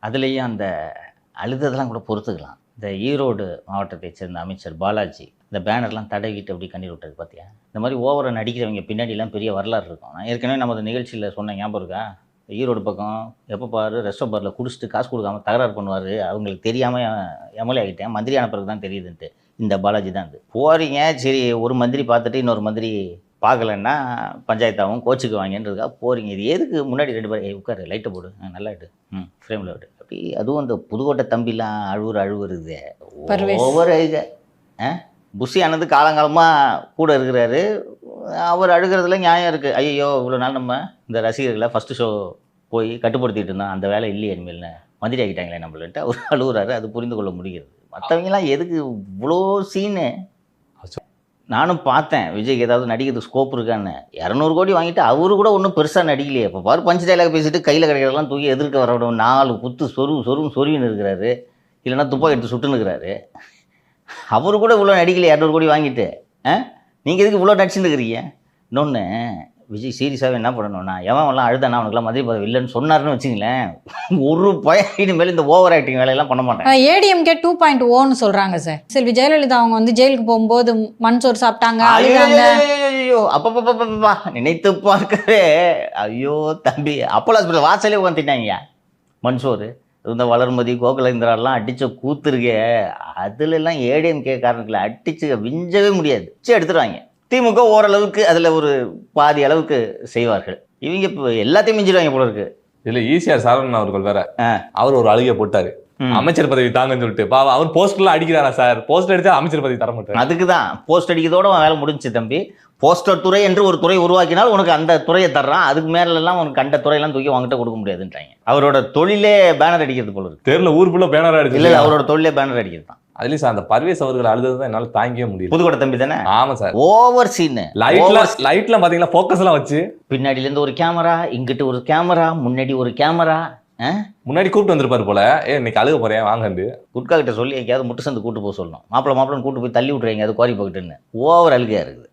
அதுலேயும் அந்த அழுததெல்லாம் கூட பொறுத்துக்கலாம். இந்த ஈரோடு மாவட்டத்தை சேர்ந்த அமைச்சர் பாலாஜி இந்த பேனர்லாம் தடவிட்டு அப்படி கண்ணீர் விட்டது பார்த்தியா? இந்த மாதிரி ஓவரை நடிக்கிறவங்க பின்னாடிலாம் பெரிய வரலாறு இருக்கும். நான் ஏற்கனவே நமது நிகழ்ச்சியில் சொன்ன ஞாபகம் இருக்கா? ஈரோடு பக்கம் எப்போ பாரு ரெஸ்டோ பாரில் குடிச்சிட்டு காசு கொடுக்காம தகராறு பண்ணுவார். அவங்களுக்கு தெரியாமல் எம்எல்ஏ ஆகிட்டேன், மந்திரி ஆன பிறகு தான் தெரியுதுன்ட்டு. இந்த பாலாஜி தான் இது. போகிறீங்க, சரி ஒரு மந்திரி பார்த்துட்டு இன்னொரு மந்திரி பார்க்கலன்னா பஞ்சாயத்தாகவும் கோச்சுக்கு வாங்கன்றதுக்காக போகிறீங்க. இது எதுக்கு முன்னாடி 2 பேர் உட்காரு, லைட்டை போடு, நல்லா எடு, ஃப்ரேமில் விடு அப்படி. அதுவும் அந்த புதுக்கோட்டை தம்பிலாம் அழுவுறது ஒவ்வொரு இது புஷி ஆனது காலங்காலமாக கூட இருக்கிறாரு. அவர் அழுகிறதுல நியாயம் இருக்குது. ஐயோ இவ்வளோ நாள் நம்ம இந்த ரசிகர்களை ஃபஸ்ட்டு ஷோ போய் கட்டுப்படுத்திட்டு இருந்தோம், அந்த வேலை இல்லையே இனிமேல்னு மந்திரி ஆகிட்டாங்களே நம்மள்ட்டு அவர் அழுகுறாரு. அது புரிந்து கொள்ள முடிகிறது. மற்றவங்களாம் எதுக்கு இவ்வளோ சீனு? நானும் பார்த்தேன் விஜய்க்கு ஏதாவது நடிக்கிறதுக்கு ஸ்கோப் இருக்கான்னு. 200 கோடி வாங்கிட்டு அவரு கூட ஒன்றும் பெருசாக நடிக்கலையே. இப்போ பாரு பஞ்சு டைலாக் பேசிட்டு கையில் கிடைக்கிறதெல்லாம் தூக்கி எதிர்க்க வரவிடும், 4 குத்து சொருவின்னு இருக்கிறாரு, இல்லைன்னா துப்பாக்கி எடுத்து சுட்டுன்னு இருக்கிறாரு. அவரு கூட இவ்வளோ நடிக்கலையே 200 கோடி வாங்கிட்டு. நீங்கள் எதுக்கு இவ்வளோ நடிச்சுன்னு இருக்கிறீங்க? இன்னொன்று விஜய் சீரியஸாகவே என்ன பண்ணணும்னா, எவன்லாம் அழுதானா அவனுக்குலாம் மந்திரி பதவி இல்லைன்னு சொன்னார்னு வச்சுங்களேன், ஒரு பையன் மேலே இந்த ஓவர் ஆக்டிங் வேலையெல்லாம் பண்ண மாட்டேன். ஏடிஎம்கே 2.0ன்னு சொல்கிறாங்க சார். செல்வி ஜெயலலிதா அவங்க வந்து ஜெயிலுக்கு போகும்போது மண்சோறு சாப்பிட்டாங்க, அழுதாங்க. ஐயோ அப்பப்பா நினைத்து பார்க்கவே ஐயோ தம்பி, அப்போலோ ஹாஸ்பிட்டல் வாசலே உட்காந்துட்டாங்க. மண்சோறு இந்த வளர்மதி கோகுலேந்திராலாம் அடித்த கூத்துருக்கே, அதுலலாம் ஏடிஎம்கே காரணத்தில் அடிச்சு விஞ்சவே முடியாது, எடுத்துருவாங்க. திமுக ஓரளவுக்கு அதில் ஒரு பாதி அளவுக்கு செய்வார்கள். இவங்க இப்போ எல்லாத்தையும் மிஞ்சிடுவாங்க போல இருக்கு. இதுல ஈசிஆர் சரவணன் அவர்கள் வேற, அவர் ஒரு அழுகை போட்டாரு, அமைச்சர் பதவி தாங்கன்னு சொல்லிட்டு. அவர் போஸ்டர்லாம் அடிக்கிறாரா சார்? போஸ்டர் அடிச்சா அமைச்சர் பதவி தர மாட்டாரு. அதுக்கு தான் போஸ்ட் அடிக்கிறதோட வேலை முடிஞ்சு தம்பி. போஸ்டர் துறை என்று ஒரு துறை உருவாக்கினால் உனக்கு அந்த துறையை தர்றான், அதுக்கு மேலெல்லாம் உனக்கு கண்ட துறையெல்லாம் தூக்கி வாங்கிட்ட கொடுக்க முடியாதுன்றாங்க. அவரோட தொழிலே பேனர் அடிக்கிறது போல இருக்கு. தெருல ஊர் ஃபுல்லா பேனர் அடிச்சு. இல்லை, அவரோட தொழிலே பேனர் அடிக்கிறது தான். அதுலயும் சார் அந்த பர்வேஸ் அவர்கள் அழுது தான் என்னால தாங்கவே முடியும். புதுக்கோட்டை தம்பி தானே? ஆமா சார். ஓவர் சீனு. லைட்ல பாத்தீங்களா, ஃபோக்கஸ் எல்லாம் வச்சு பின்னாடில இருந்து ஒரு கேமரா, இங்கிட்டு ஒரு கேமரா, முன்னாடி ஒரு கேமரா. முன்னாடி கூப்பிட்டு வந்திருப்பாரு போல, இன்னைக்கு அழுக போறேன் வாங்கண்டு. குட்கா கிட்ட சொல்லி எங்கேயாவது முட்டு சந்து கூட்டு போக சொல்லணும். மாப்பிள்ளை கூட்டு போய் தள்ளி விட்டுறீங்க அது குவாரி போக்கிட்டுன்னு. ஓவர் அழுகையா இருக்குது.